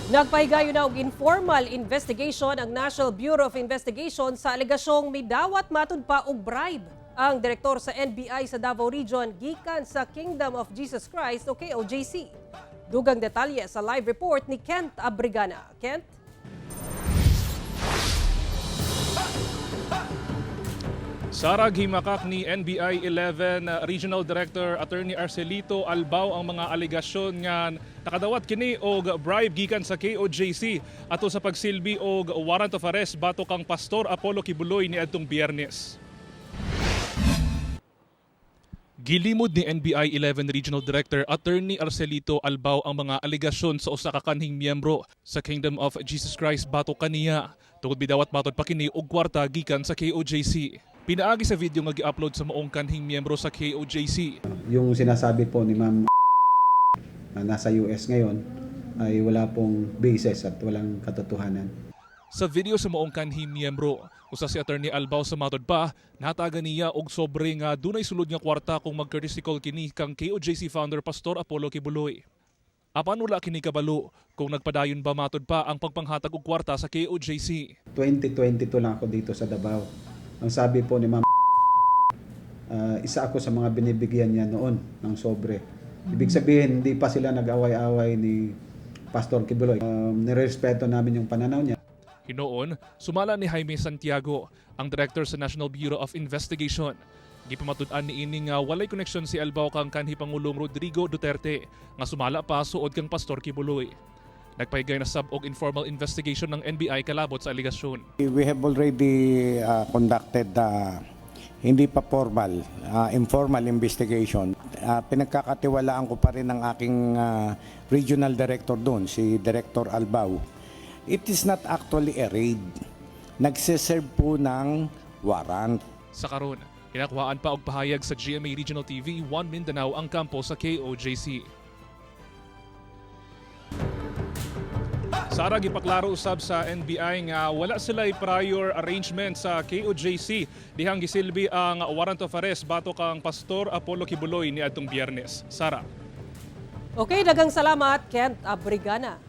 Nagpahigayon na og informal investigation ang National Bureau of Investigation sa alegasyong may dawat matud pa og bribe ang direktor sa NBI sa Davao Region gikan sa Kingdom of Jesus Christ o KOJC. Dugang detalye sa live report ni Kent Abrigana. Kent? Sarag himakak ni NBI 11 Regional Director Attorney Arcelito Albao ang mga alegasyon nga nakadawat kini og bribe gikan sa KOJC ato sa pagsilbi og warrant of arrest batok kang Pastor Apollo Kibuloy niadtong Biyernes. Gilimod ni NBI 11 Regional Director Attorney Arcelito Albao ang mga alegasyon sa usa ka kanhing miyembro sa Kingdom of Jesus Christ batok kaniya tungod bidawat matod pa kini og kwarta gikan sa KOJC. Pinaagi sa video nga gi-upload sa maong kanhing miyembro sa KOJC. Yung sinasabi po ni Ma'am na nasa US ngayon ay wala pong basis at walang katotohanan. Sa video sa maong kanhing miyembro, usa si Attorney Albao sa matod pa, nataga niya og sobre nga dunay sulod nga kwarta kung mag-courtesy call kini kang KOJC founder Pastor Apollo Kibuloy. Apan wala kini kabalo kung nagpadayon ba matod pa ang pagpanghatag og kwarta sa KOJC. 2022 lang ako dito sa Davao. Ang sabi po ni Ma'am, isa ako sa mga binibigyan niya noon ng sobre. Ibig sabihin, hindi pa sila nag-away-away ni Pastor Kibuloy. Nirespeto namin yung pananaw niya. Hinoon, sumala ni Jaime Santiago, ang director sa National Bureau of Investigation. Gipamatud-an ni ini nga walay koneksyon si Albao kang kanhi Pangulong Rodrigo Duterte nga sumala pa suod kang Pastor Kibuloy. Nagpahigay na sub og informal investigation ng NBI kalabot sa aligasyon. We have already conducted hindi pa formal, informal investigation. Pinagkakatiwalaan ko pa rin ang aking regional director doon, si Director Albao. It is not actually a raid. Nagsiserve po ng warrant. Sa karon, kinakuhaan pa og pahayag sa GMA Regional TV 1 Mindanao ang kampo sa KOJC. Sara, gipaklaro usab sa NBI nga wala sila'y prior arrangement sa KOJC dihang gisilbi ang warrant of arrest batok kang Pastor Apollo Kibuloy niadtong Biyernes. Sara. Okay, daghang salamat Kent Abrigana.